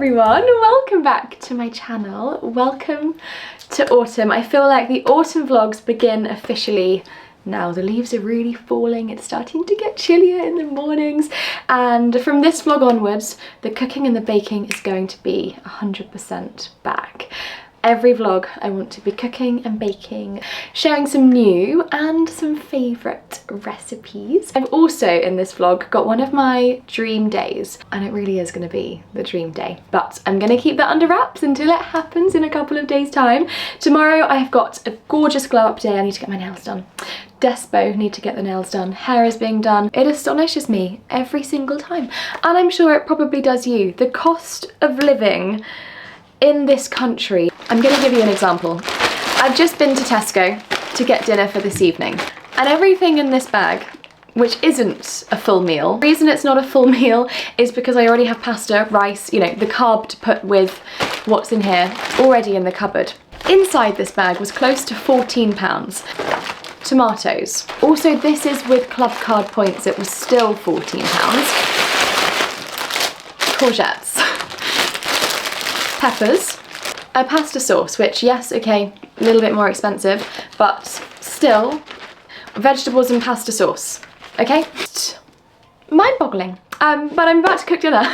everyone, welcome back to my channel. Welcome to autumn. I feel like the autumn vlogs begin officially now. The leaves are really falling, it's starting to get chillier in the mornings, and from this vlog onwards the cooking and the baking is going to be 100% back. Every vlog I want to be cooking and baking, sharing some new and some favourite recipes. I've also in this vlog got one of my dream days, and it really is going to be the dream day, but I'm going to keep that under wraps until it happens in a couple of days time. Tomorrow I've got a gorgeous glow up day. I need to get my nails done. Despo need to get the nails done. Hair is being done. It astonishes me every single time, and I'm sure it probably does you. The cost of living in this country. I'm going to give you an example. I've just been to Tesco to get dinner for this evening, and everything in this bag, which isn't a full meal. The reason it's not a full meal is because I already have pasta, rice, you know, the carb to put with what's in here already in the cupboard. Inside this bag was close to £14. Tomatoes. Also, this is with club card points, it was still £14. Courgettes. Peppers, a pasta sauce, which yes, okay, a little bit more expensive, but still, vegetables and pasta sauce, okay? Mind-boggling. But I'm about to cook dinner.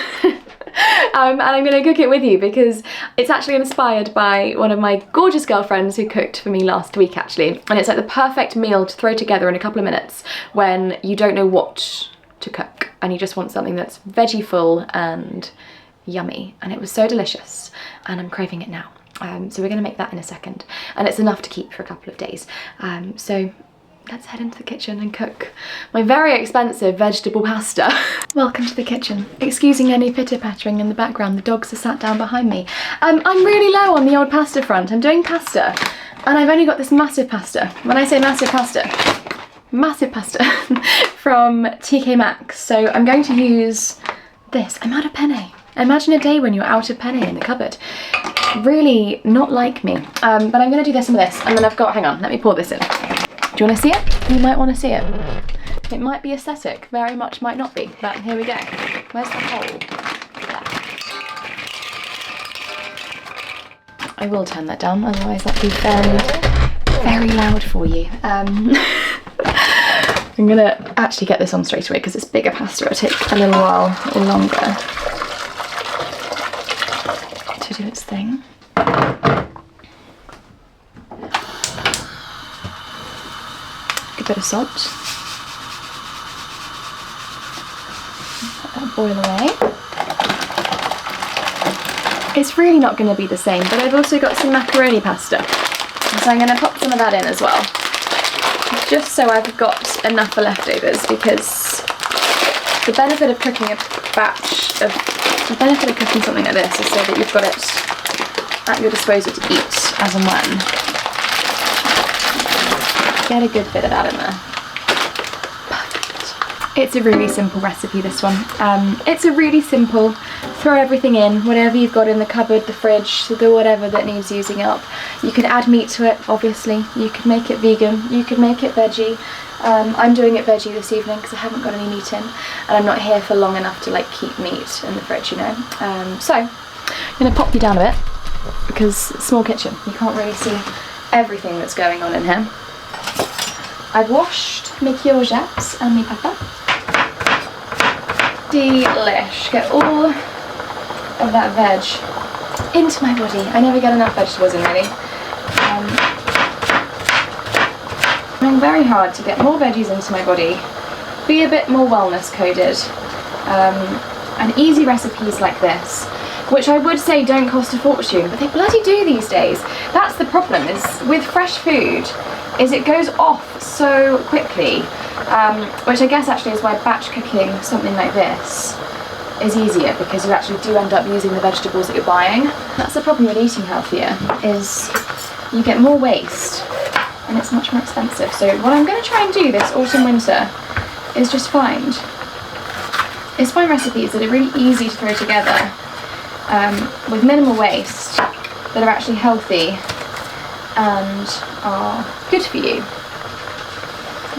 And I'm going to cook it with you because it's actually inspired by one of my gorgeous girlfriends who cooked for me last week actually, and it's like the perfect meal to throw together in a couple of minutes when you don't know what to cook and you just want something that's veggie full and yummy, and it was so delicious and I'm craving it now. So we're going to make that in a second, and it's enough to keep for a couple of days. So let's head into the kitchen and cook my very expensive vegetable pasta. Welcome to the kitchen. Excusing any pitter-pattering in the background, the dogs are sat down behind me. I'm really low on the old pasta front. I'm doing pasta and I've only got this massive pasta. When I say massive pasta from TK Maxx. So I'm going to use this. I'm out of penne. Imagine a day when you're out of penne in the cupboard. Really not like me. But I'm going to do this and this, and then I've got, hang on, let me pour this in. Do you want to see it? You might want to see it. It might be aesthetic, very much might not be, but here we go. Where's the hole? There. I will turn that down, otherwise that'd be very loud for you. I'm gonna actually get this on straight away because it's bigger pasta. It'll take a little while or longer to do its thing. Good bit of salt. Let that boil away. It's really not going to be the same, but I've also got some macaroni pasta, so I'm going to pop some of that in as well, just so I've got enough for leftovers, because the benefit of cooking the benefit of cooking something like this is so that you've got it at your disposal to eat as and when. Get a good bit of that in there. Perfect. It's a really simple recipe, this one. It's a really simple, throw everything in, whatever you've got in the cupboard, the fridge, the whatever that needs using up. You could add meat to it, obviously. You could make it vegan, you could make it veggie. I'm doing it veggie this evening because I haven't got any meat in, and I'm not here for long enough to like keep meat in the fridge, you know. So I'm going to pop you down a bit because small kitchen, you can't really see everything that's going on in here. I've washed my courgettes and my pepper. Delish. Get all of that veg into my body. I never get enough vegetables in really. I'm trying very hard to get more veggies into my body, be a bit more wellness coded, and easy recipes like this, which I would say don't cost a fortune, but they bloody do these days. That's the problem, is with fresh food, is it goes off so quickly, which I guess actually is why batch cooking something like this is easier, because you actually do end up using the vegetables that you're buying. That's the problem with eating healthier, is you get more waste and it's much more expensive. So what I'm going to try and do this autumn winter is just find recipes that are really easy to throw together with minimal waste, that are actually healthy and are good for you.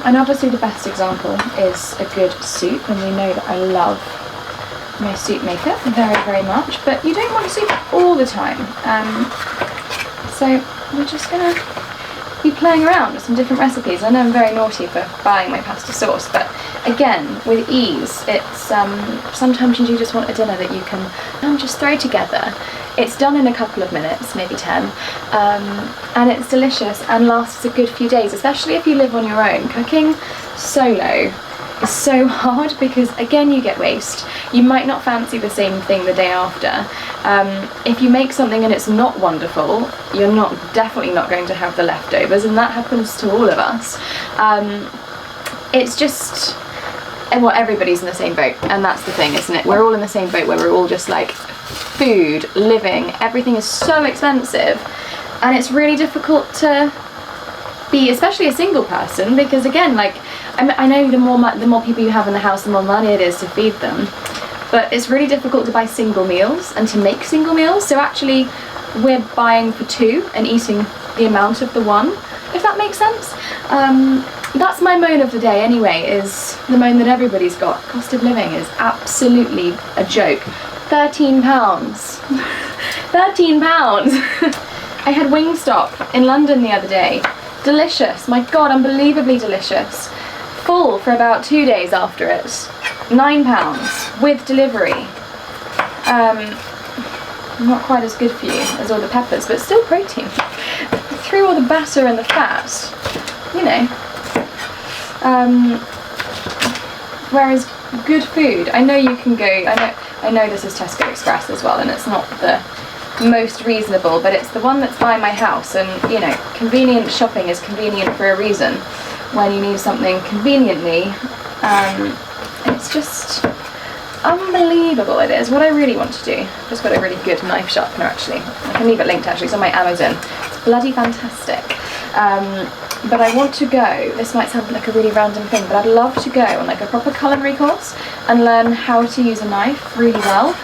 And obviously the best example is a good soup, and we know that I love my soup maker very, very much, but you don't want soup all the time. So we're just gonna be playing around with some different recipes. I know I'm very naughty for buying my pasta sauce, but again, with ease, it's sometimes you do just want a dinner that you can just throw together. It's done in a couple of minutes, maybe 10, and it's delicious and lasts a good few days, especially if you live on your own. Cooking solo is so hard because, again, you get waste. You might not fancy the same thing the day after. If you make something and it's not wonderful, you're definitely not going to have the leftovers, and that happens to all of us. It's just, well, everybody's in the same boat, and that's the thing, isn't it? We're all in the same boat where we're all just like, food, living, everything is so expensive, and it's really difficult to be, especially a single person, because again, like, I know the more people you have in the house, the more money it is to feed them, but it's really difficult to buy single meals and to make single meals. So actually we're buying for two and eating the amount of the one, if that makes sense. That's my moan of the day anyway, is the moan that everybody's got. Cost of living is absolutely a joke. £13. £13. I had Wingstop in London the other day. Delicious, my god, unbelievably delicious. Full for about 2 days after it. £9 with delivery. Not quite as good for you as all the peppers, but still protein. Through all the batter and the fat, you know. Whereas good food, I know you can go, I know this is Tesco Express as well, and it's not the most reasonable, but it's the one that's by my house, and you know, convenient shopping is convenient for a reason. When you need something conveniently, it's just unbelievable. It is what I really want to do. I've just got a really good knife sharpener, actually. I can leave it linked, actually. It's on my Amazon. It's bloody fantastic. But I want to go, this might sound like a really random thing, but I'd love to go on like a proper culinary course and learn how to use a knife really well.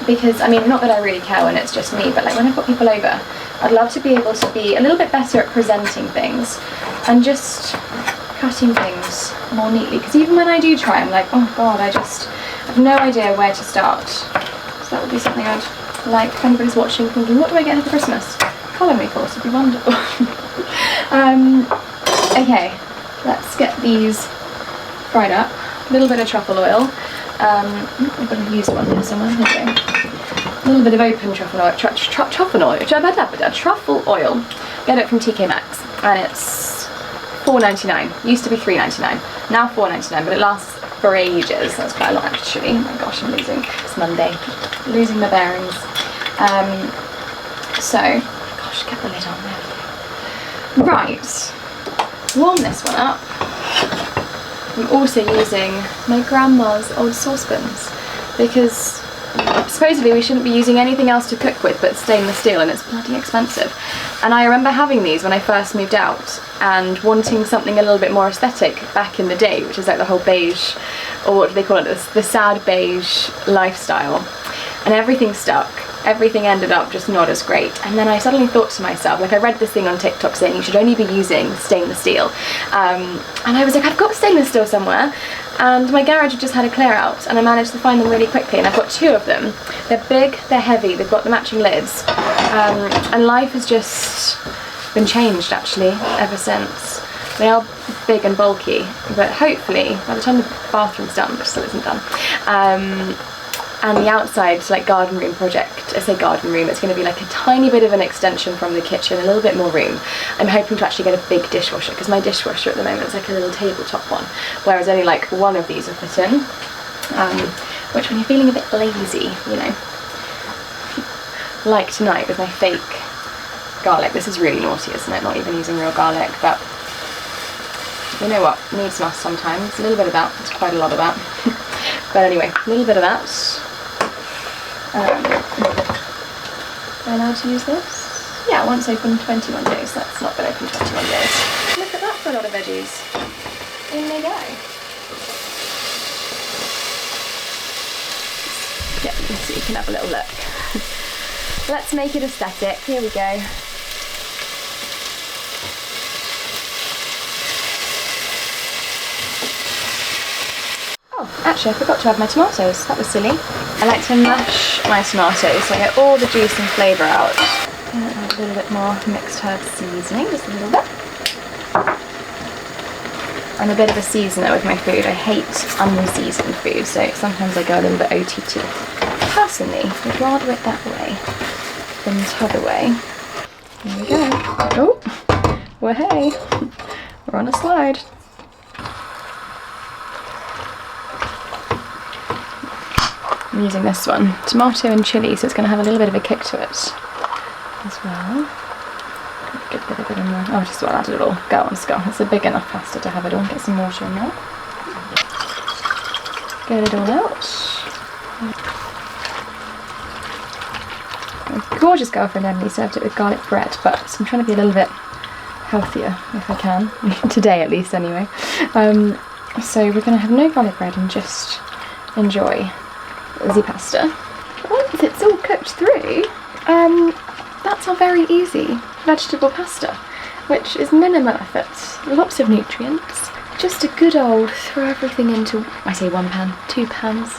Because, I mean, not that I really care when it's just me, but like when I've got people over, I'd love to be able to be a little bit better at presenting things and just cutting things more neatly. Because even when I do try, I'm like, oh god, I have no idea where to start. So that would be something I'd like, if anybody's watching thinking, what do I get for Christmas? Culinary course would be wonderful. Okay, let's get these fried up. A little bit of truffle oil. I've got a used one here somewhere. There we go. A little bit of open truffle oil. Truffle oil. Get it from TK Maxx, and it's £4.99. Used to be £3.99. Now £4.99, but it lasts for ages. That's quite a lot, actually. Oh my gosh, I'm losing. It's Monday. Losing my bearings. So, gosh, get the lid on there. Right. Warm this one up. I'm also using my grandma's old saucepans because supposedly we shouldn't be using anything else to cook with but stainless steel, and it's bloody expensive. And I remember having these when I first moved out and wanting something a little bit more aesthetic back in the day, which is like the whole beige, or what do they call it, the sad beige lifestyle. And everything stuck. Everything ended up just not as great. And then I suddenly thought to myself, like I read this thing on TikTok saying you should only be using stainless steel. And I was like, I've got stainless steel somewhere. And my garage just had a clear out and I managed to find them really quickly, and I've got 2 of them. They're big, they're heavy, they've got the matching lids. And life has just been changed actually ever since. They are big and bulky, but hopefully by the time the bathroom's done, which still isn't done, and the outside like garden room project, I say garden room, it's going to be like a tiny bit of an extension from the kitchen, a little bit more room. I'm hoping to actually get a big dishwasher, because my dishwasher at the moment is like a little tabletop one, whereas only like one of these will fit in, which when you're feeling a bit lazy, you know, like tonight with my fake garlic. This is really naughty, isn't it? Not even using real garlic, but you know what, needs must sometimes. A little bit of that, it's quite a lot of that. But anyway, a little bit of that. Am I allowed to use this? Yeah, once open 21 days. That's not been open 21 days. Look at that for a lot of veggies. In they go. Yeah, so you can have a little look. Let's make it aesthetic. Here we go. Oh, Actually, I forgot to add my tomatoes. That was silly. I like to mash my tomatoes so I get all the juice and flavour out. And add a little bit more mixed herb seasoning, just a little bit. I'm a bit of a seasoner with my food. I hate unseasoned food, so sometimes I go a little bit OTT. Personally, I'd rather it that way than the other way. Here we go. Oh, well hey, we're on a slide. I'm using this one, tomato and chilli, so it's going to have a little bit of a kick to it as well. Get a bit in there. Oh, just want to add a little go on skull. It's a big enough pasta to have it all. Get some water in there. Get it all out. A gorgeous girlfriend Emily served it with garlic bread, but I'm trying to be a little bit healthier if I can. Today at least anyway. So we're going to have no garlic bread and just enjoy the pasta. Once it's all cooked through, that's our very easy vegetable pasta, which is minimal effort, lots of nutrients, just a good old throw everything into, I say one pan, 2 pans,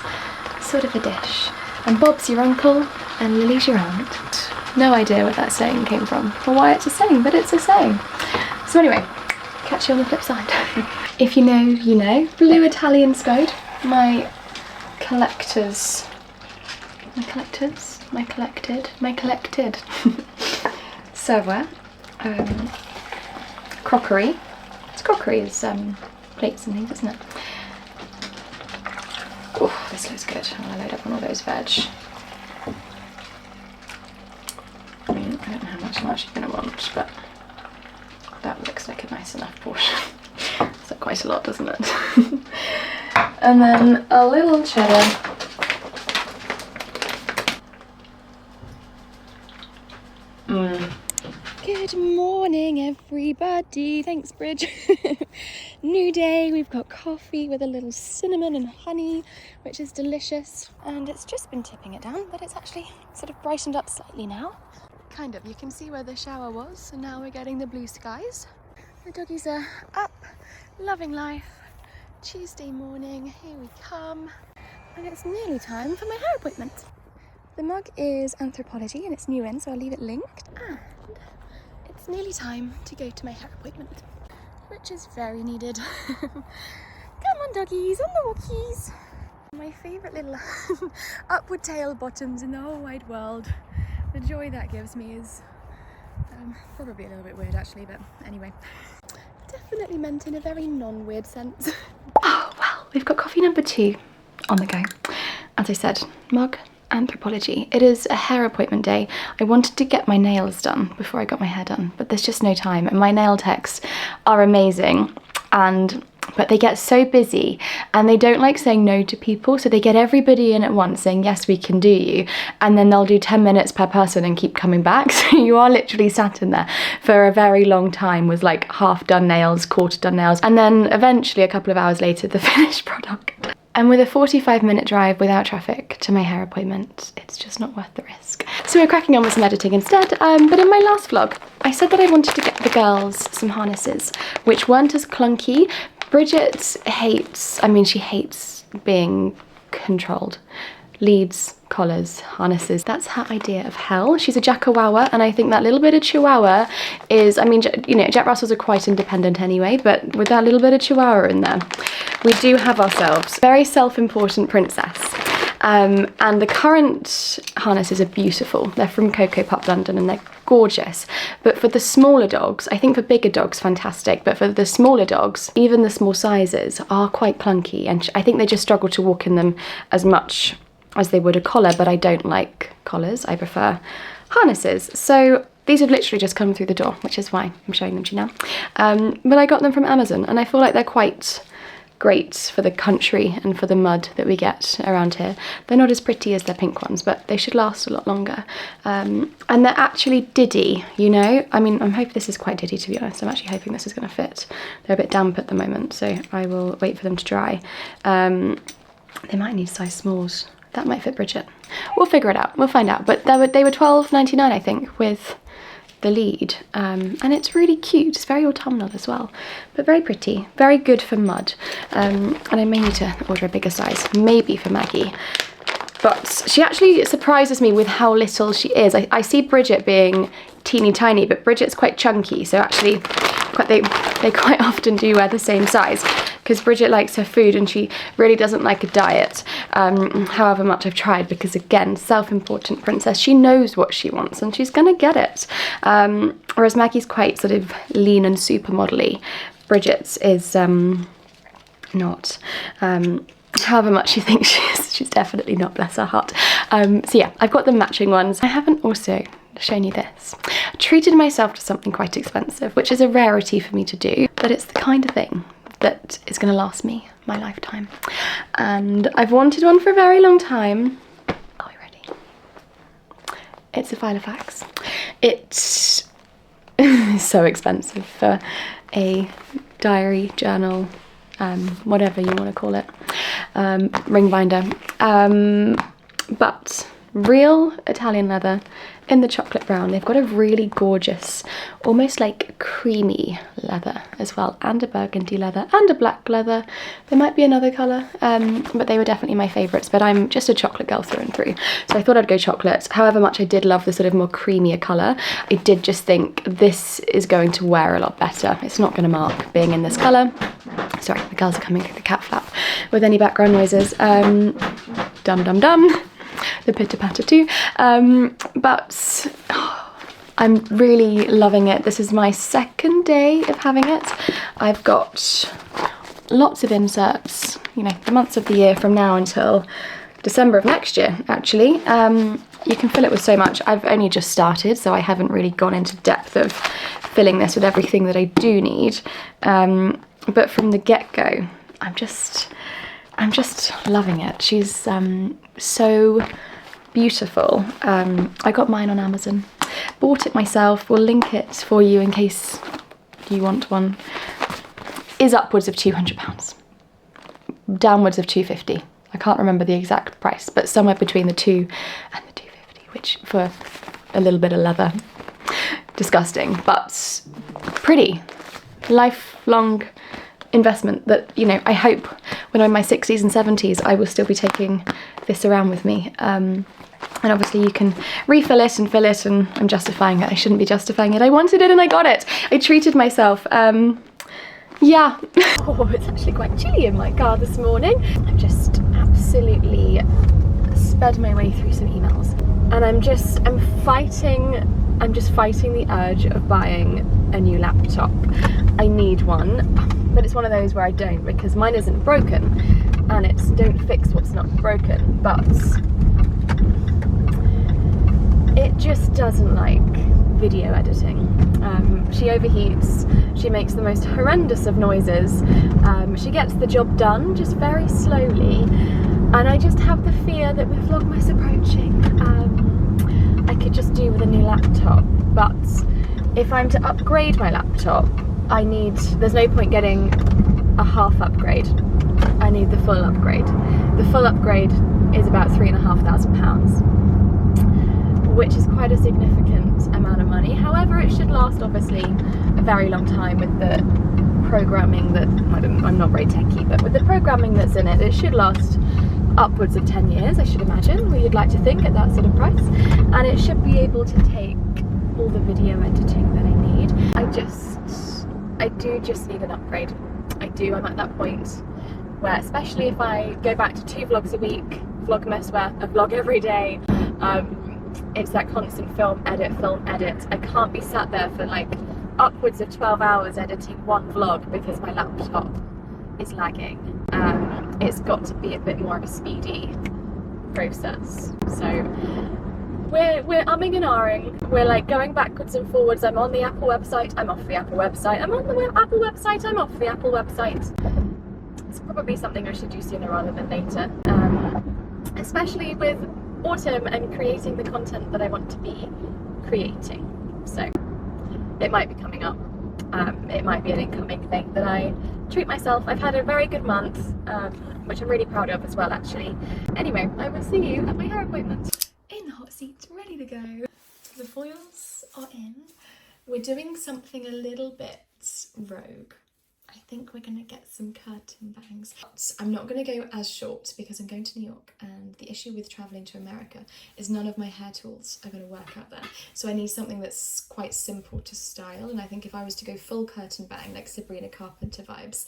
sort of a dish. And Bob's your uncle and Lily's your aunt. No idea where that saying came from or why it's a saying, but it's a saying. So anyway, catch you on the flip side. If you know, you know. Blue Italian spode, my collected serveware, crockery. It's crockery, it's plates and things, isn't it? Oh, this looks good. I'm gonna load up on all those veg. I mean, I don't know how much I'm actually gonna want, but that looks like a nice enough portion. It's like quite a lot, doesn't it? And then a little cheddar. Good morning everybody, thanks Bridge. New day, we've got coffee with a little cinnamon and honey, which is delicious, and it's just been tipping it down, but it's actually sort of brightened up slightly now. Kind of, you can see where the shower was, and now we're getting the blue skies. The doggies are up, loving life. Tuesday morning, here we come, and it's nearly time for my hair appointment. The mug is Anthropology and it's new in, so I'll leave it linked. And it's nearly time to go to my hair appointment, which is very needed. Come on doggies, on the walkies. My favourite little upward tail bottoms in the whole wide world. The joy that gives me is probably a little bit weird actually, but anyway. Definitely meant in a very non-weird sense. Oh well, we've got coffee number 2 on the go. As I said, mug, Anthropology. It is a hair appointment day. I wanted to get my nails done before I got my hair done, but there's just no time, and my nail techs are amazing, but they get so busy and they don't like saying no to people, so they get everybody in at once saying yes we can do you, and then they'll do 10 minutes per person and keep coming back. So you are literally sat in there for a very long time with like half done nails, quarter done nails, and then eventually a couple of hours later the finished product. And with a 45-minute drive without traffic to my hair appointment, it's just not worth the risk. So we're cracking on with some editing instead, but in my last vlog, I said that I wanted to get the girls some harnesses, which weren't as clunky. Bridget hates, she hates being controlled. Leads, collars, harnesses, that's her idea of hell. She's a Jackawawa, and I think that little bit of Chihuahua is, Jack Russells are quite independent anyway, but with that little bit of Chihuahua in there, we do have ourselves a very self-important princess. And the current harnesses are beautiful. They're from Coco Pop London and they're gorgeous. But for the smaller dogs, I think for bigger dogs, fantastic. But for the smaller dogs, even the small sizes are quite clunky. And I think they just struggle to walk in them as much as they would a collar, but I don't like collars. I prefer harnesses. So these have literally just come through the door, which is why I'm showing them to you now. But I got them from Amazon and I feel like they're quite great for the country and for the mud that we get around here. They're not as pretty as their pink ones, but they should last a lot longer. And they're actually diddy, you know? I'm hoping this is quite diddy, to be honest. I'm actually hoping this is gonna fit. They're a bit damp at the moment, so I will wait for them to dry. They might need size smalls. That might fit Bridget. We'll figure it out, we'll find out. But they were $12.99, I think, with the lead, and it's really cute. It's very autumnal as well, but very pretty, very good for mud. And I may need to order a bigger size, maybe for Maggie. But she actually surprises me with how little she is. I see Bridget being teeny tiny, but Bridget's quite chunky, so actually they quite often do wear the same size, because Bridget likes her food and she really doesn't like a diet, however much I've tried, because again, self-important princess, she knows what she wants and she's gonna get it. Whereas Maggie's quite sort of lean and supermodel-y. Bridget's is not. However much she thinks she is, she's definitely not, bless her heart. So yeah, I've got the matching ones. I haven't also shown you this. I treated myself to something quite expensive, which is a rarity for me to do, but it's the kind of thing that is going to last me my lifetime. And I've wanted one for a very long time. Are we ready? It's a Filofax. It's so expensive for a diary, journal, whatever you want to call it, ring binder, but real Italian leather in the chocolate brown. They've got a really gorgeous, almost like creamy leather as well, and a burgundy leather and a black leather. There might be another colour, but they were definitely my favourites, but I'm just a chocolate girl through and through, so I thought I'd go chocolate. However much I did love the sort of more creamier colour, I did just think this is going to wear a lot better. It's not going to mark being in this colour. Sorry, the girls are coming through the cat flap with any background noises. Dum dum dum. The pitter patter too. But I'm really loving it. This is my second day of having it. I've got lots of inserts, you know, the months of the year from now until December of next year, actually. You can fill it with so much. I've only just started, so I haven't really gone into depth of filling this with everything that I do need. But from the get-go, I'm just loving it. She's so beautiful. I got mine on Amazon, bought it myself. We'll link it for you in case you want one. Is upwards of £200, downwards of £250. I can't remember the exact price, but somewhere between the 2 and the 250, which for a little bit of leather, disgusting, but pretty, lifelong investment that, you know, I hope when I'm in my 60s and 70s I will still be taking this around with me. And obviously you can refill it and fill it, and I'm justifying it. I shouldn't be justifying it. I wanted it and I got it. I treated myself. Yeah. Oh, it's actually quite chilly in my car this morning. I'm just absolutely sped my way through some emails, and I'm just fighting the urge of buying a new laptop. I need one, but it's one of those where I don't, because mine isn't broken, and it's don't fix what's not broken, but it just doesn't like video editing. She overheats, she makes the most horrendous of noises, she gets the job done just very slowly, and I just have the fear that with Vlogmas approaching, I could just do with a new laptop. But if I'm to upgrade my laptop, there's no point getting a half upgrade. I need the full upgrade. The full upgrade is about £3,500, which is quite a significant amount of money. However, it should last obviously a very long time with the programming that, I'm not very techie, but with the programming that's in it, it should last upwards of 10 years, I should imagine. We'd like to think at that sort of price. And it should be able to take all the video editing that I need. I do just need an upgrade. I do. I'm at that point where, especially if I go back to 2 vlogs a week, Vlogmas where I vlog every day, it's that constant film edit. I can't be sat there for like upwards of 12 hours editing one vlog because my laptop is lagging. It's got to be a bit more of a speedy process. So we're umming and ahhing. We're like going backwards and forwards. I'm on the Apple website, I'm off the Apple website, I'm on the Apple website, I'm off the Apple website. It's probably something I should do sooner rather than later, especially with autumn and creating the content that I want to be creating. So it might be coming up. It might be an incoming thing that I treat myself. I've had a very good month, which I'm really proud of as well, actually. Anyway, I will see you at my hair appointment. In the hot seat, ready to go. The foils are in. we're doing something a little bit rogue. I think we're gonna get some curtain bangs. I'm not gonna go as short because I'm going to New York, and the issue with traveling to America is none of my hair tools are gonna work out there. So I need something that's quite simple to style, and I think if I was to go full curtain bang, like Sabrina Carpenter vibes,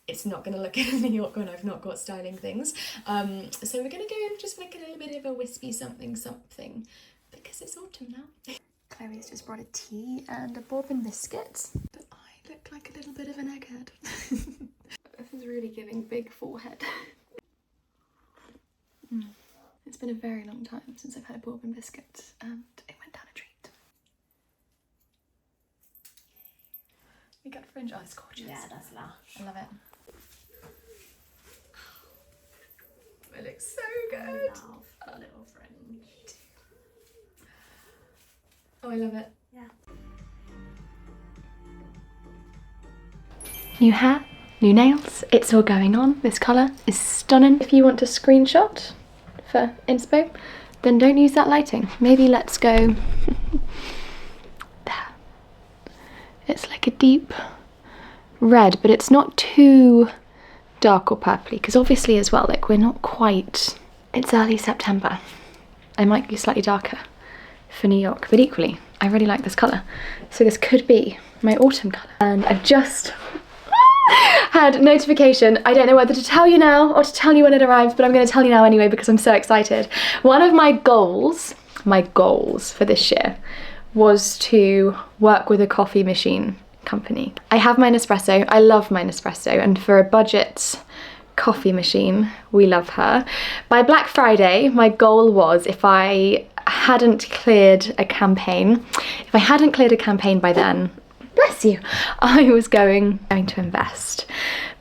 it's not gonna look good in New York when I've not got styling things. So we're gonna go and just make a little bit of a wispy something because it's autumn now. Chloe's just brought a tea and a bourbon biscuit, but I look like a little bit of an egghead. This is really giving big forehead. It's been a very long time since I've had a bourbon biscuit, and it went down a treat. We got fringe. Oh, it's gorgeous. Yeah, that's lush. I love it. It looks so good. I love a little fringe. Oh, I love it. Yeah. New hair, new nails, it's all going on. This colour is stunning. If you want to screenshot for inspo, then don't use that lighting. Maybe let's go there. It's like a deep red, but it's not too dark or purpley, because obviously as well, like, we're not quite, it's early September. I might be slightly darker for New York, but equally I really like this colour, so this could be my autumn colour. And I've just had notification. I don't know whether to tell you now or to tell you when it arrives, but I'm going to tell you now anyway because I'm so excited. One of my goals for this year was to work with a coffee machine company. I have my Nespresso, I love my Nespresso, and for a budget coffee machine, we love her. By Black Friday, my goal was, if I hadn't cleared a campaign by then, bless you, I was going to invest.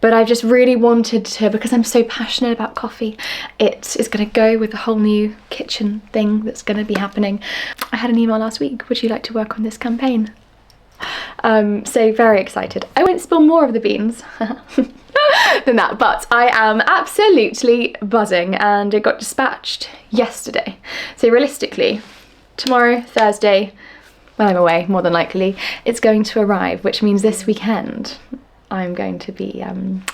But I've just really wanted to, because I'm so passionate about coffee, it is going to go with a whole new kitchen thing that's going to be happening. I had an email last week, would you like to work on this campaign? So very excited. I won't spill more of the beans than that, but I am absolutely buzzing, and it got dispatched yesterday. So realistically, tomorrow, Thursday, when I'm away, more than likely, it's going to arrive, which means this weekend I'm going to be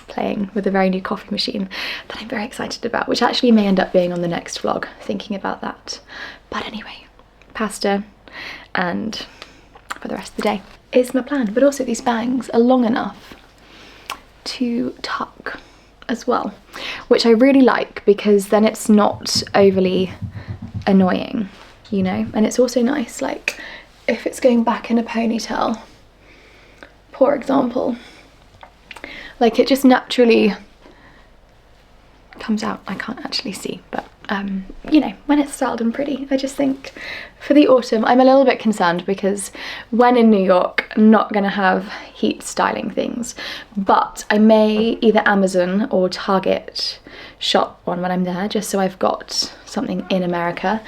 playing with a very new coffee machine that I'm very excited about, which actually may end up being on the next vlog, thinking about that. But anyway, pasta and for the rest of the day is my plan. But also these bangs are long enough to tuck as well, which I really like, because then it's not overly annoying, you know. And it's also nice, like, if it's going back in a ponytail, for example, like, it just naturally comes out. I can't actually see, but you know, when it's styled and pretty. I just think for the autumn, I'm a little bit concerned because when in New York, I'm not gonna have heat styling things, but I may either Amazon or Target shop one when I'm there, just so I've got something in America,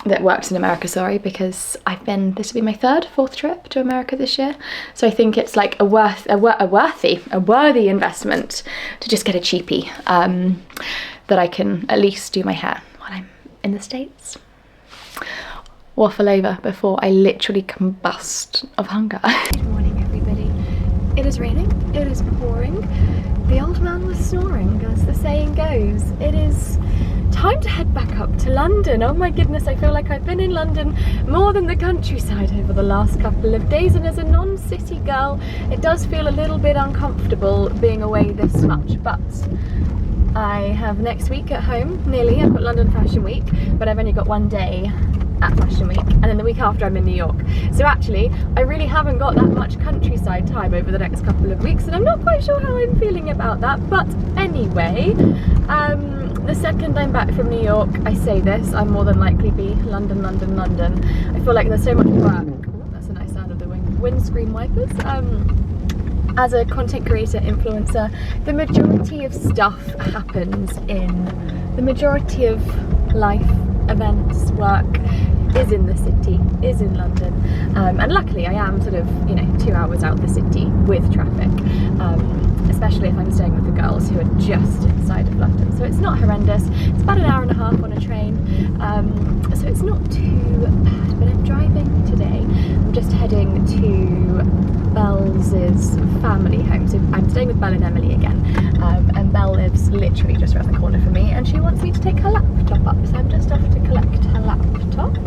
that works in America, sorry, because this will be my fourth trip to America this year. So I think it's like a worthy investment to just get a cheapie, that I can at least do my hair while I'm in the States. Waffle over before I literally combust of hunger. Good morning, everybody. It is raining, it is pouring. The old man was snoring, as the saying goes. It is time to head back up to London. Oh my goodness, I feel like I've been in London more than the countryside over the last couple of days, and as a non-city girl, it does feel a little bit uncomfortable being away this much, but I have next week at home, nearly. I've got London Fashion Week, but I've only got one day at Fashion Week, and then the week after I'm in New York. So actually, I really haven't got that much countryside time over the next couple of weeks, and I'm not quite sure how I'm feeling about that. But anyway, the second I'm back from New York, I say this, I'll more than likely be London, London, London. I feel like there's so much work. Ooh, that's a nice sound of the windscreen wipers. As a content creator, influencer, the majority of stuff happens in, the majority of life, events, work is in the city, is in London. And luckily I am sort of, you know, 2 hours out the city with traffic, especially if I'm staying with the girls who are just inside of London. So it's not horrendous. It's about an hour and a half on a train, so it's not too bad. But I'm driving today. I'm just heading family home. So I'm staying with Belle and Emily again, and Belle lives literally just around the corner from me, and she wants me to take her laptop up, so I'm just off to collect her laptop.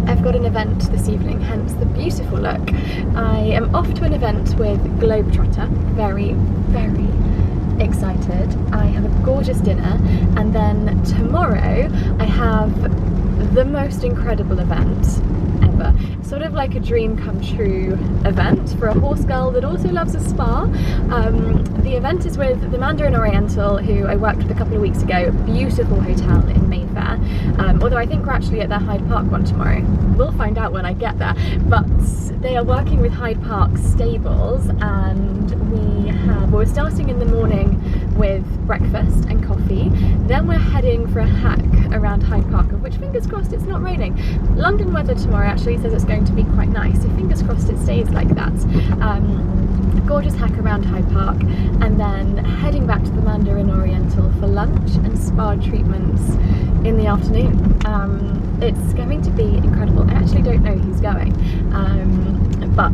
I've got an event this evening, hence the beautiful look. I am off to an event with Globetrotter, very, very excited. I have a gorgeous dinner, and then tomorrow I have the most incredible event ever. Sort of like a dream come true event for a horse girl that also loves a spa. The event is with the Mandarin Oriental, who I worked with a couple of weeks ago, a beautiful hotel in Mayfair. Although I think we're actually at their Hyde Park one tomorrow. We'll find out when I get there. But they are working with Hyde Park stables, and we're starting in the morning with breakfast and coffee. Then we're heading for a hack around Hyde Park, of which fingers crossed it's not raining. London weather tomorrow actually says it's going to be quite nice, so fingers crossed it stays like that. Gorgeous hack around Hyde Park, and then heading back to the Mandarin Oriental for lunch and spa treatments in the afternoon. It's going to be incredible. I actually don't know who's going, but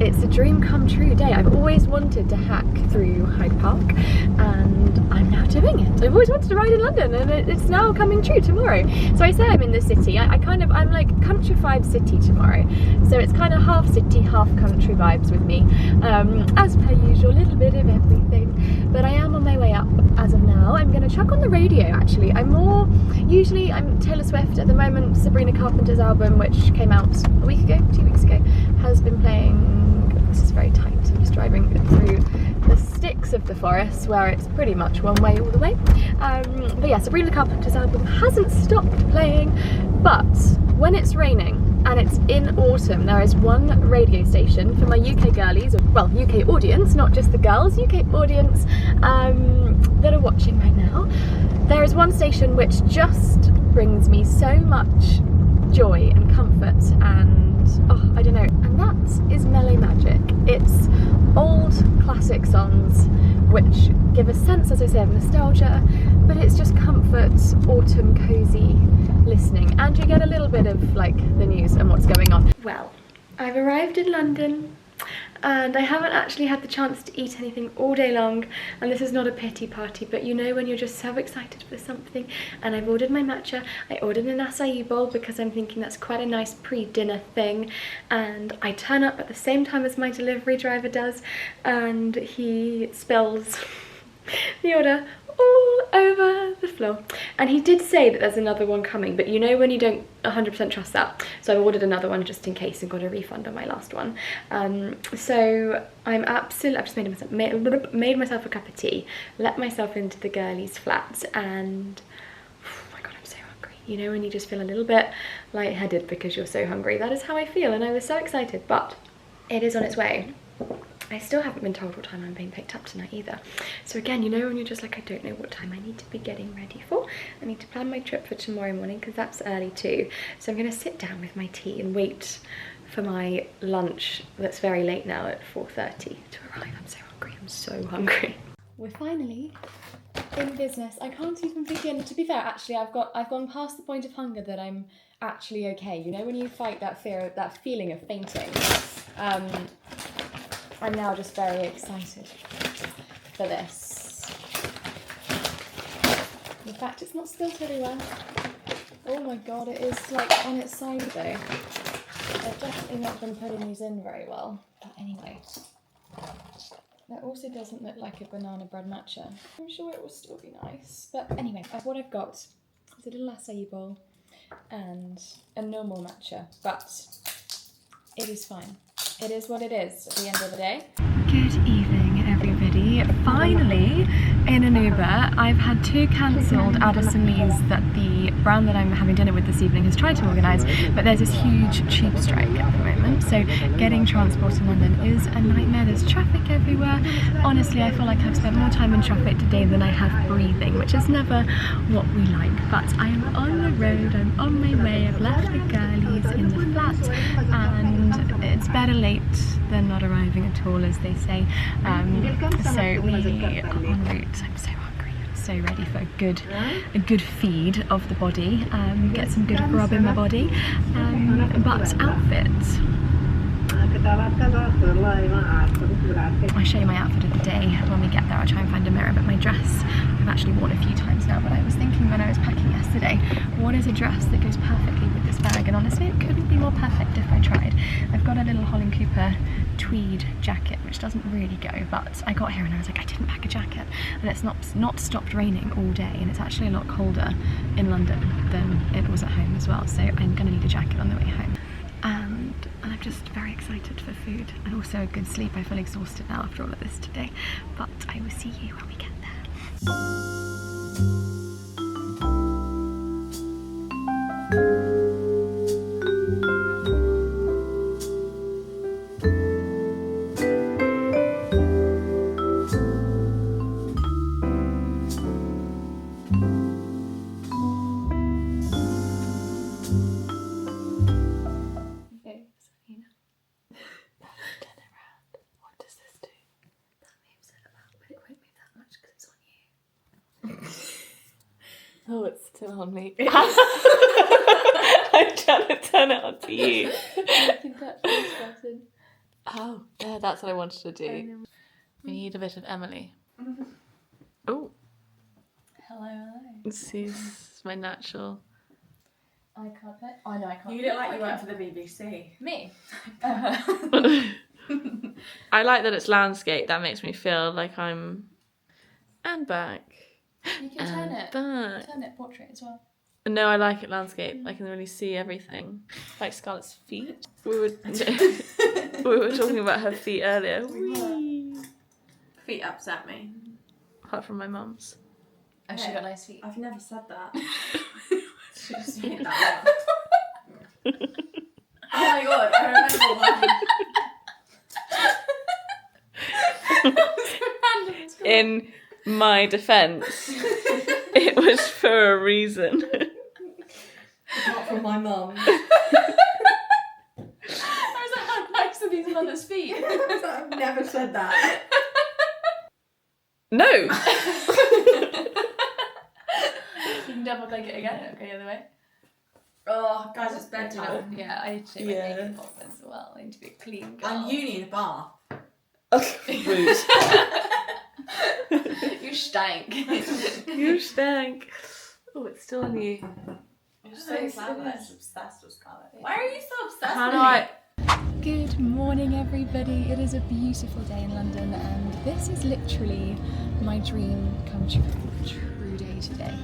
it's a dream come true day. I've always wanted to hack through Hyde Park, and I'm now doing it. I've always wanted to ride in London, and it's now coming true tomorrow. So I say I'm in the city. I'm like countrified city tomorrow, so it's kind of half city, half country vibes with me. As per usual, a little bit of everything, but I am on my way up as of now. I'm going to chuck on the radio actually. Usually I'm Taylor Swift. At the moment, Sabrina Carpenter's album, which came out a week ago, 2 weeks ago, has been playing. This is very tight. I'm just driving through the sticks of the forest where it's pretty much one way all the way. But yeah, Sabrina Carpenter's album hasn't stopped playing, but when it's raining and it's in autumn, there is one radio station for my UK girlies, well, UK audience, not just the girls, UK audience that are watching right now. There is one station which just brings me so much joy and comfort, and oh, I don't know, and that is Mellow Magic. It's old classic songs which give a sense, as I say, of nostalgia, but it's just comfort, autumn, cozy listening, and you get a little bit of like the news and what's going on. Well, I've arrived in London, and I haven't actually had the chance to eat anything all day long, and this is not a pity party, but you know when you're just so excited for something. And I've ordered my matcha. I ordered an acai bowl because I'm thinking that's quite a nice pre-dinner thing, and I turn up at the same time as my delivery driver does, and he spills the order all over the floor. And he did say that there's another one coming, but you know when you don't 100% trust that, so I ordered another one just in case and got a refund on my last one. So I've just made myself a cup of tea, let myself into the girlies' flat, and oh my god, I'm so hungry. You know when you just feel a little bit lightheaded because you're so hungry? That is how I feel, and I was so excited, but it is on its way. I still haven't been told what time I'm being picked up tonight either. So again, you know when you're just like, I don't know what time I need to be getting ready for. I need to plan my trip for tomorrow morning because that's early too. So I'm going to sit down with my tea and wait for my lunch that's very late now at 4:30 to arrive. I'm so hungry, I'm so hungry. We're finally in business. I can't even begin. To be fair, actually, I've gone past the point of hunger that I'm actually okay. You know when you fight that fear, that feeling of fainting. I'm now just very excited for this. In fact, it's not spilt everywhere. Oh my god, it is like on its side though. I've definitely not been putting these in very well. But anyway, that also doesn't look like a banana bread matcha. I'm sure it will still be nice. But anyway, what I've got is a little acai bowl and a normal matcha, but it is fine. It is what it is at the end of the day. Good evening, everybody. Finally, in an Uber. I've had 2 cancelled Addison Lees that the brand that I'm having dinner with this evening has tried to organise, but there's this huge tube strike at the moment, so getting transport in London is a nightmare. There's traffic everywhere. Honestly, I feel like I've spent more time in traffic today than I have breathing, which is never what we like, but I am on the road, I'm on my way. I've left the girlies in the flat, and it's better late than not arriving at all, as they say. So we are en route. I'm so hungry, I'm so ready for a good feed of the body, get some good grub in my body. But outfit, I'll show you my outfit of the day when we get there. I'll try and find a mirror, but my dress I've actually worn a few times now, but I was thinking when I was packing yesterday, what is a dress that goes perfectly with this bag? And honestly, it couldn't be more perfect if I tried. I've got a little Holland Cooper tweed jacket, which doesn't really go, but I got here and I was like, I didn't pack a jacket, and it's not stopped raining all day, and it's actually a lot colder in London than it was at home as well, so I'm gonna need a jacket on the way home. And I'm just very excited for food and also a good sleep. I feel exhausted now after all of this today, but I will see you when we get there. Oh, it's still on me. I'm trying to turn it on to you. Oh, yeah, that's what I wanted to do. We need a bit of Emily. Oh. Hello. This is my natural. I can't play. Oh no, I can't. You look like you went for the BBC. Me? I like that it's landscape. That makes me feel like I'm... And back. You can turn it. Back. Turn it portrait as well. No, I like it landscape. I can really see everything. Like Scarlet's feet. We were talking about her feet earlier. Whee! Feet upset me. Apart from my mum's. Oh, she got nice feet. I've never said that. She just made that up. Oh my god, I remember one. In my defence, it was for a reason. Not from my mum. I was like, how nice are these mother's feet? I've never said that. No! You can double click it again, it'll go the other way. Oh, guys, it's bedtime. Yeah, I need to take my makeup off as well. I need to be a clean girl. And you need a bath. Rude. You stank. You stank. Oh, it's still on you. You're so obsessed with Scarlet. Why are you so obsessed How with do me? I... Good morning, everybody. It is a beautiful day in London, and this is literally my dream come true day today.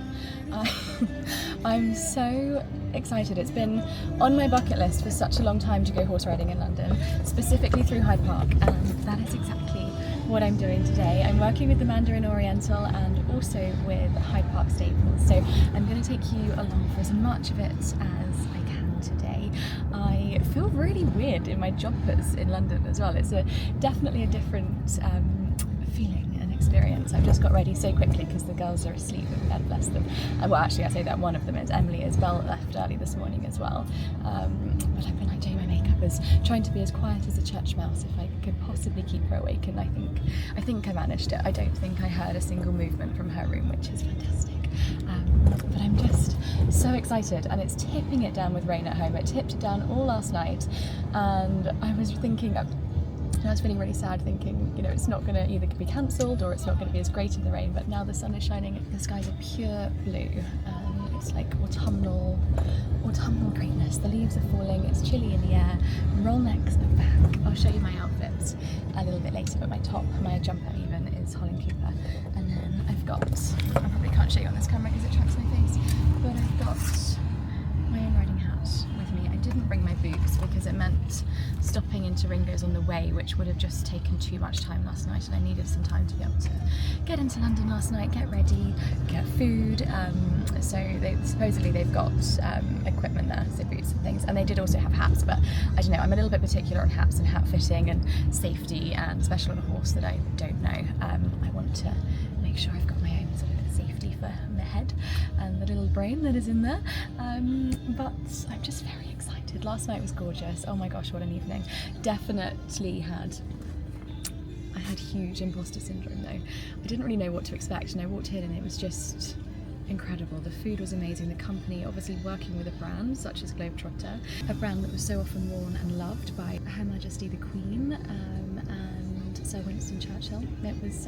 I'm so excited. It's been on my bucket list for such a long time to go horse riding in London, specifically through Hyde Park, and that is exactly what I'm doing today. I'm working with the Mandarin Oriental and also with Hyde Park Stables, so I'm going to take you along for as much of it as I can today. I feel really weird in my jumpers in London as well. It's definitely a different feeling and experience. I've just got ready so quickly because the girls are asleep in bed, bless them. Well, actually I say that one of them is. Emily is. Belle left early this morning as well. But I've been like doing my makeup, trying to be as quiet as a church mouse if I could possibly keep her awake, and I think I managed it. I don't think I heard a single movement from her room, which is fantastic. But I'm just so excited, and it's tipping it down with rain at home. It tipped it down all last night, and I was thinking, I was feeling really sad, thinking, you know, it's not going to either be cancelled or it's not going to be as great in the rain, but now the sun is shining, the skies are pure blue, and it's like autumnal greatness. The leaves are falling, it's chilly in the air, roll necks are back. I'll show you my outfits a little bit later, but my jumper even is Holland Cooper, and then I've got, I probably can't show you on this camera because it tracks my face, but I've got my own riding hat with me. I didn't bring my boots because it meant stopping into Ringo's on the way, which would have just taken too much time last night, and I needed some time to be able to get into London last night, get ready, get food. So supposedly they've got equipment there, so boots and things, and they did also have hats, but I don't know, I'm a little bit particular on hats and hat fitting and safety, and especially on a horse that I don't know. I want to make sure I've got my own sort of safety for my head and the little brain that is in there, but I'm just very excited. Last night was gorgeous. Oh my gosh, what an evening. Definitely had huge imposter syndrome though. I didn't really know what to expect, and I walked in and it was just incredible. The food was amazing. The company, obviously working with a brand such as Globetrotter, a brand that was so often worn and loved by Her Majesty the Queen and Sir Winston Churchill. It was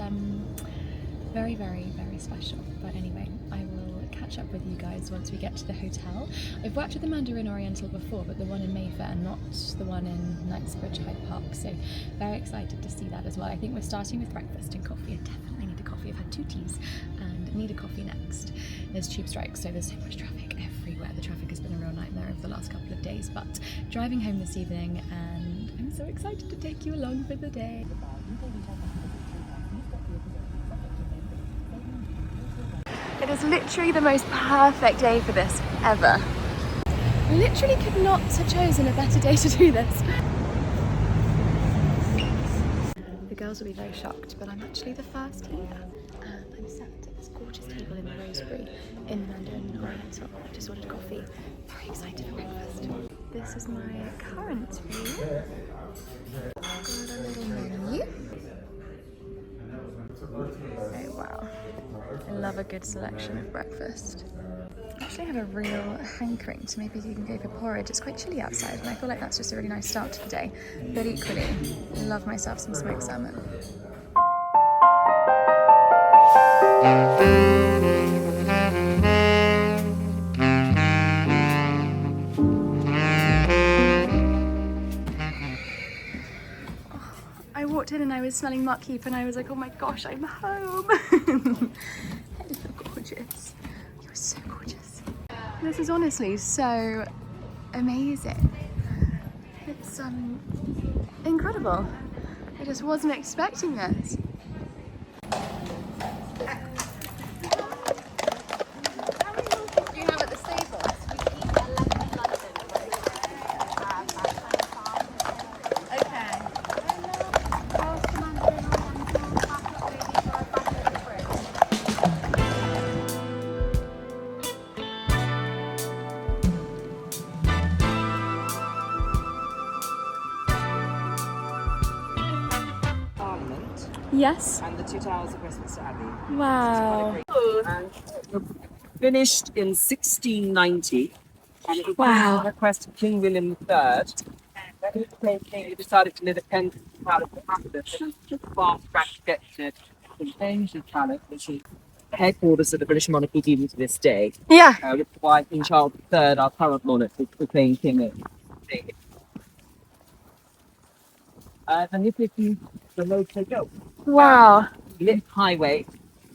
very, very, very special. But anyway, I will catch up with you guys once we get to the hotel. I've worked at the Mandarin Oriental before, but the one in Mayfair, not the one in Knightsbridge, Hyde Park. So very excited to see that as well. I think we're starting with breakfast and coffee. I definitely need a coffee. I've had 2 teas and need a coffee next. There's tube strikes, so there's so much traffic everywhere. The traffic has been a real nightmare over the last couple of days, but driving home this evening and I'm so excited to take you along for the day. It is literally the most perfect day for this ever. I literally could not have chosen a better day to do this. The girls will be very shocked, but I'm actually the first here. And I'm sat at this gorgeous table in the Rosebery in the Mandarin Oriental. I just ordered coffee. Very excited for breakfast. This is my current view. Got a little menu. Oh wow. I love a good selection of breakfast. I actually have a real hankering to maybe even go for porridge. It's quite chilly outside and I feel like that's just a really nice start to the day. But equally, I love myself some smoked salmon. I walked in and I was smelling muckheap and I was like, oh my gosh, I'm home. Hello, gorgeous. You're so gorgeous. This is honestly so amazing. It's incredible. I just wasn't expecting this. Yes. And the 2 towers of Westminster Abbey. Wow. And finished in 1690. And it was Wow. at the request of King William III. When he became king, he decided to live at Kensington Palace in London. Just fast track to get to Kensington Palace, which is the headquarters of the British monarchy even to this day. Yeah. Which is why King Charles III, our current monarch, is proclaimed king at and this is the road to go. Wow. Lit highway,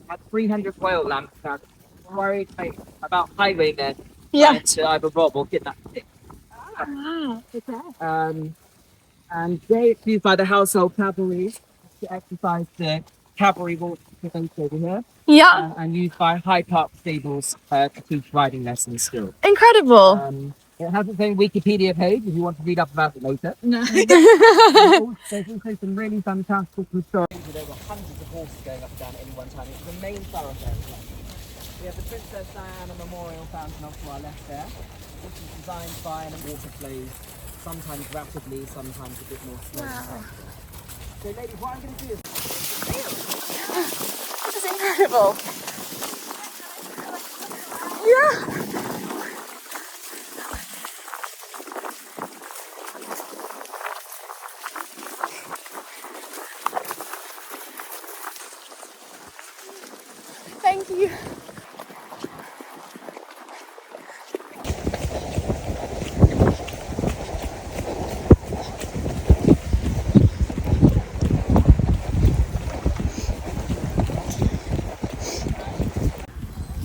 had 300 oil lamps now. Worried about highwaymen trying to either rob or kidnap it. Wow. Okay. And they it's used by the household cavalry to exercise the cavalry walk over here. Yeah. And used by Hyde Park stables to teach riding lessons still. Incredible. It has its own Wikipedia page if you want to read up about it later. No. There's also some really fantastic stories. There were hundreds of horses going up and down at any one time. It's the main thoroughfare. We have the Princess Diana Memorial Fountain off to our left there. This is designed by and water flows sometimes rapidly, sometimes a bit more slowly. Wow. So ladies, what I'm going to do is... This is incredible. Yeah. Thank you.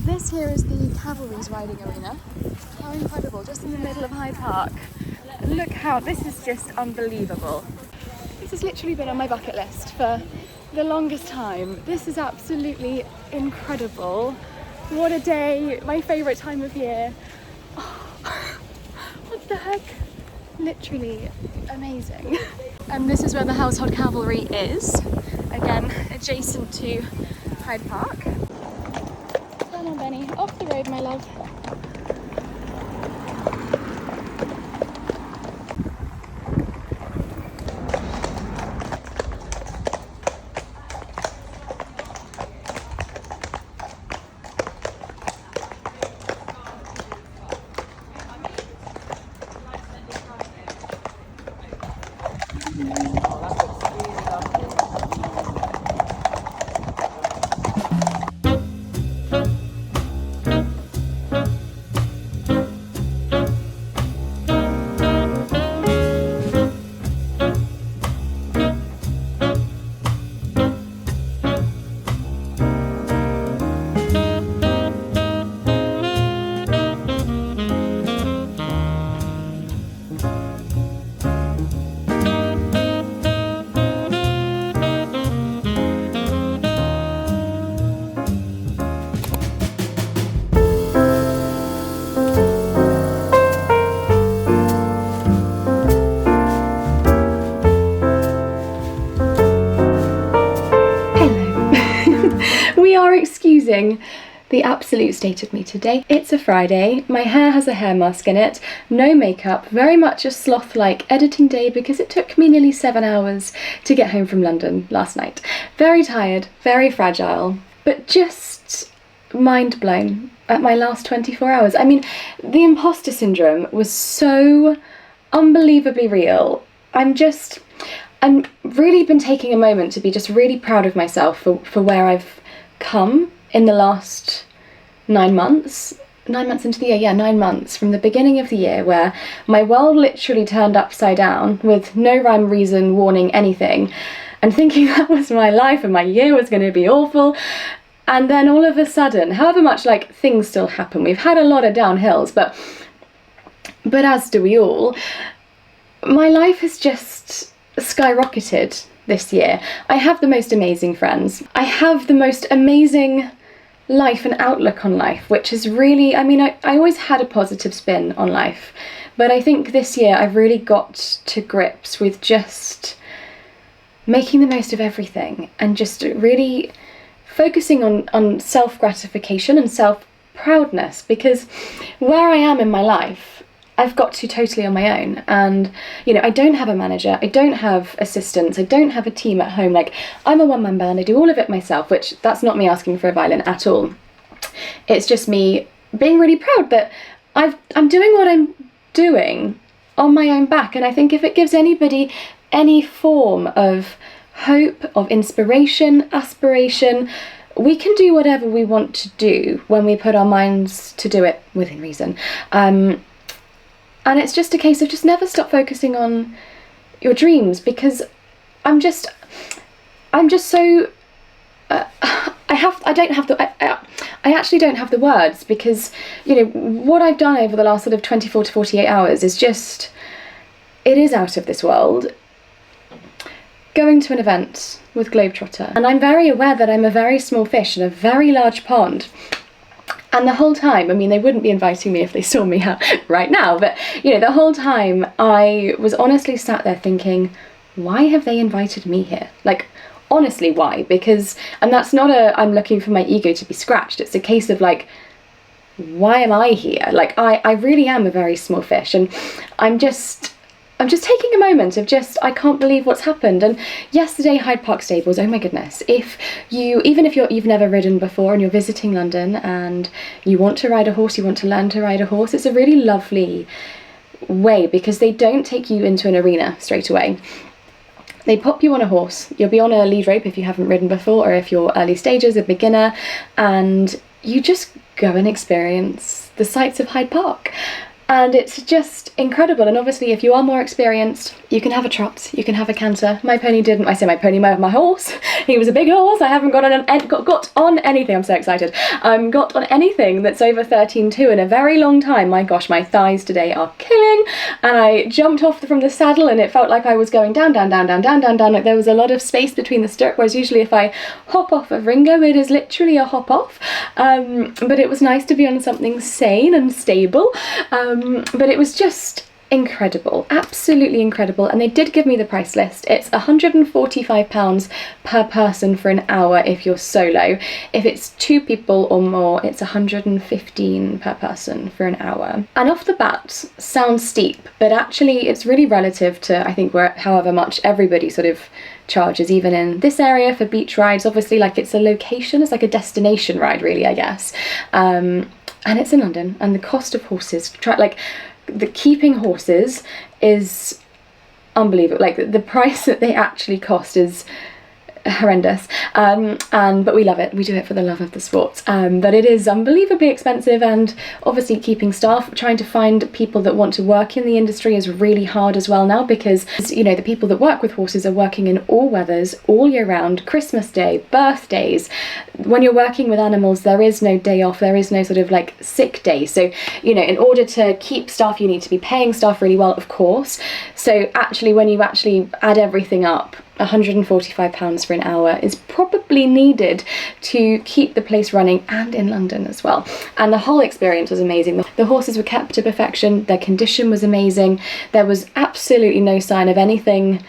This here is the cavalry's riding arena. How incredible, just in the middle of Hyde Park. Look how, this is just unbelievable. This has literally been on my bucket list for the longest time. This is absolutely incredible. What a day, my favourite time of year. Oh, what the heck? Literally amazing. And this is where the household cavalry is. Again, adjacent to Hyde Park. Come on, Benny, off the road, my love. that looks really lovely. We are excusing the absolute state of me today. It's a Friday, my hair has a hair mask in it, no makeup, very much a sloth-like editing day because it took me nearly 7 hours to get home from London last night. Very tired, very fragile, but just mind blown at my last 24 hours. I mean, the imposter syndrome was so unbelievably real. I'm really been taking a moment to be just really proud of myself for where I've come in the last 9 months. 9 months into the year, yeah, 9 months from the beginning of the year, where my world literally turned upside down with no rhyme, reason, warning, anything, and thinking that was my life and my year was going to be awful. And then all of a sudden, however much like things still happen, we've had a lot of downhills, but as do we all, my life has just skyrocketed this year. I have the most amazing friends. I have the most amazing life and outlook on life, which is really, I mean, I always had a positive spin on life, but I think this year I've really got to grips with just making the most of everything and just really focusing on self-gratification and self-proudness, because where I am in my life, I've got to totally on my own, and you know, I don't have a manager, I don't have assistants, I don't have a team at home. Like, I'm a one-man band, I do all of it myself, which that's not me asking for a violin at all. It's just me being really proud that I'm doing what I'm doing on my own back. And I think if it gives anybody any form of hope, of inspiration, aspiration, we can do whatever we want to do when we put our minds to do it within reason. And it's just a case of just never stop focusing on your dreams, because I'm just so I actually don't have the words, because you know what I've done over the last sort of 24 to 48 hours is just, it is out of this world. Going to an event with Globetrotter, and I'm very aware that I'm a very small fish in a very large pond. And the whole time, I mean, they wouldn't be inviting me if they saw me right now, but you know, the whole time I was honestly sat there thinking, why have they invited me here? Like, honestly, why? Because, and that's not I'm looking for my ego to be scratched. It's a case of like, why am I here? Like, I really am a very small fish, and I'm just taking a moment of just, I can't believe what's happened. And yesterday, Hyde Park stables, oh my goodness, even if you've never ridden before and you're visiting London and you want to ride a horse, you want to learn to ride a horse, it's a really lovely way, because they don't take you into an arena straight away. They pop you on a horse, you'll be on a lead rope if you haven't ridden before, or if you're early stages, a beginner, and you just go and experience the sights of Hyde Park. And it's just incredible. And obviously, if you are more experienced, you can have a trot, you can have a canter. My pony didn't. I say my pony, my horse. He was a big horse. I haven't got on anything. I'm so excited. Got on anything that's over 13.2 in a very long time. My gosh, my thighs today are killing. And I jumped off from the saddle, and it felt like I was going down, down, down, down, down, down, down. Like there was a lot of space between the stirrup. Whereas usually, if I hop off of Ringo, it is literally a hop off. But it was nice to be on something sane and stable. But it was just incredible, absolutely incredible. And they did give me the price list. It's £145 per person for an hour if you're solo. If it's 2 people or more, it's £115 per person for an hour. And off the bat sounds steep, but actually it's really relative to, I think, however much everybody sort of charges, even in this area for beach rides. Obviously, like, it's a location, it's like a destination ride really, I guess. And it's in London, and the cost of horses, keeping horses is unbelievable. Like the price that they actually cost is horrendous, but we love it. We do it for the love of the sport, but it is unbelievably expensive, and obviously keeping staff, trying to find people that want to work in the industry is really hard as well now, because you know the people that work with horses are working in all weathers all year round, Christmas Day, birthdays. When you're working with animals, there is no day off, there is no sort of like sick day, so you know, in order to keep staff you need to be paying staff really well, of course. So actually when you actually add everything up, £145 for an hour is probably needed to keep the place running, and in London as well. And the whole experience was amazing. The horses were kept to perfection, their condition was amazing, there was absolutely no sign of anything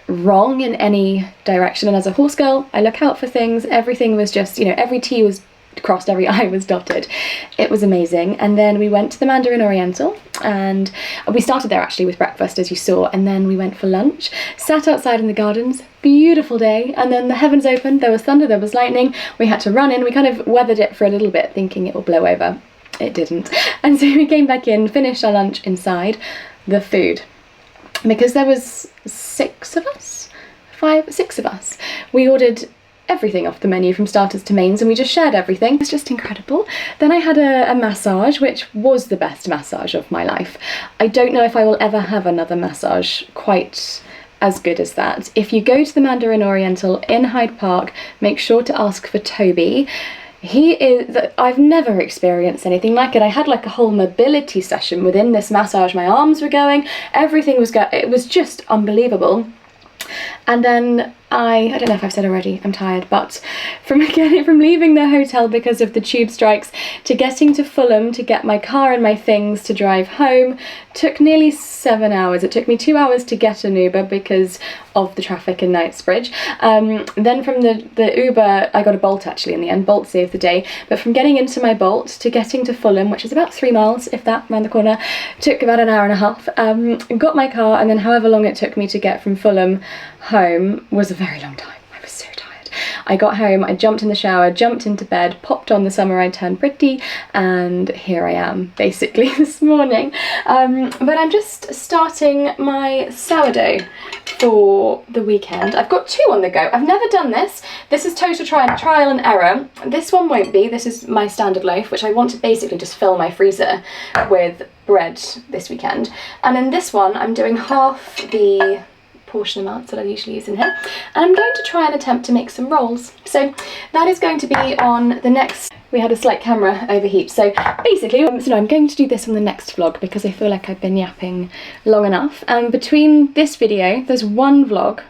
wrong in any direction, and as a horse girl I look out for things. Everything was just, you know, every T was crossed, every I was dotted. It was amazing. And then we went to the Mandarin Oriental, and we started there actually with breakfast, as you saw, and then we went for lunch, sat outside in the gardens, beautiful day, and then the heavens opened, there was thunder, there was lightning, we had to run in. We kind of weathered it for a little bit thinking it will blow over. It didn't. And so we came back in, finished our lunch inside. The food, because there was 6 of us, 6 of us, we ordered everything off the menu from starters to mains, and we just shared everything. It was just incredible. Then I had a massage, which was the best massage of my life. I don't know if I will ever have another massage quite as good as that. If you go to the Mandarin Oriental in Hyde Park, make sure to ask for Toby. He is, I've never experienced anything like it. I had like a whole mobility session within this massage. My arms were going, everything was going, it was just unbelievable. And then I don't know if I've said already, I'm tired, but from leaving the hotel because of the tube strikes to getting to Fulham to get my car and my things to drive home took nearly 7 hours. It took me 2 hours to get an Uber because of the traffic in Knightsbridge. Then from the Uber, I got a Bolt actually in the end. Bolt saved the day. But from getting into my Bolt to getting to Fulham, which is about 3 miles, if that, around the corner, took about an hour and a half. Got my car, and then however long it took me to get from Fulham home was a very long time. I was so tired. I got home, I jumped in the shower, jumped into bed, popped on The Summer I Turned Pretty, and here I am basically this morning. But I'm just starting my sourdough for the weekend. I've got 2 on the go. I've never done this. This is total trial and error. This one won't be. This is my standard loaf, which I want to basically just fill my freezer with bread this weekend. And then this one, I'm doing half the portion amounts that I usually use in here, and I'm going to try and attempt to make some rolls. So that is going to be on the next, we had a slight camera overheat, so basically I'm going to do this on the next vlog because I feel like I've been yapping long enough. And between this video there's one vlog,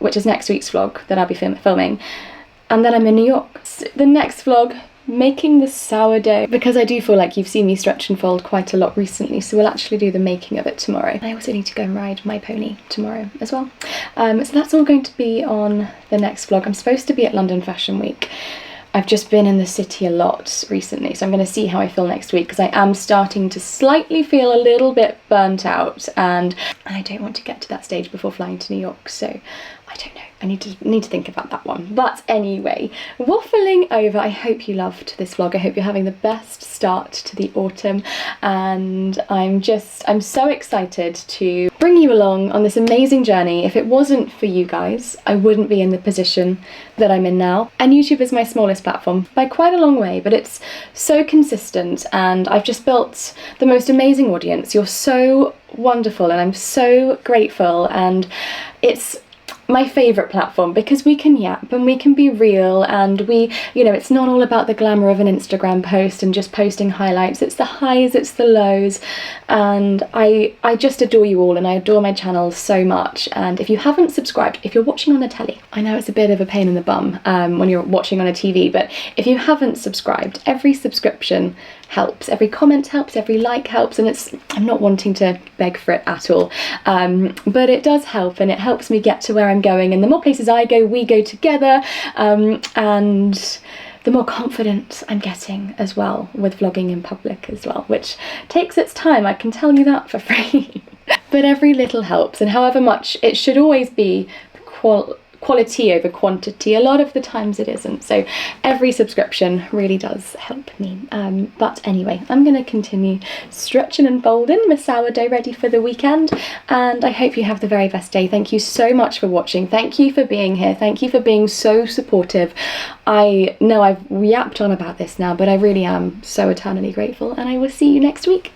which is next week's vlog that I'll be filming, and then I'm in New York. So the next vlog, making the sourdough, because I do feel like you've seen me stretch and fold quite a lot recently, so we'll actually do the making of it tomorrow. I also need to go and ride my pony tomorrow as well. So that's all going to be on the next vlog. I'm supposed to be at London Fashion Week. I've just been in the city a lot recently, so I'm going to see how I feel next week, because I am starting to slightly feel a little bit burnt out, and I don't want to get to that stage before flying to New York, so I don't know. I need to think about that one. But anyway, waffling over, I hope you loved this vlog. I hope you're having the best start to the autumn, and I'm so excited to bring you along on this amazing journey. If it wasn't for you guys, I wouldn't be in the position that I'm in now. And YouTube is my smallest platform by quite a long way, but it's so consistent, and I've just built the most amazing audience. You're so wonderful, and I'm so grateful, and it's my favourite platform because we can yap and we can be real, and it's not all about the glamour of an Instagram post and just posting highlights. It's the highs, it's the lows, and I just adore you all, and I adore my channel so much. And if you haven't subscribed, if you're watching on a telly, I know it's a bit of a pain in the bum when you're watching on a TV, but if you haven't subscribed, every subscription helps, every comment helps, every like helps, and I'm not wanting to beg for it at all, but it does help, and it helps me get to where I'm going, and the more places I go, we go together, and the more confident I'm getting as well with vlogging in public as well, which takes its time, I can tell you that for free. But every little helps, and however much, it should always be quality over quantity. A lot of the times it isn't. So every subscription really does help me. But anyway, I'm going to continue stretching and folding my sourdough ready for the weekend, and I hope you have the very best day. Thank you so much for watching. Thank you for being here. Thank you for being so supportive. I know I've yapped on about this now, but I really am so eternally grateful, and I will see you next week.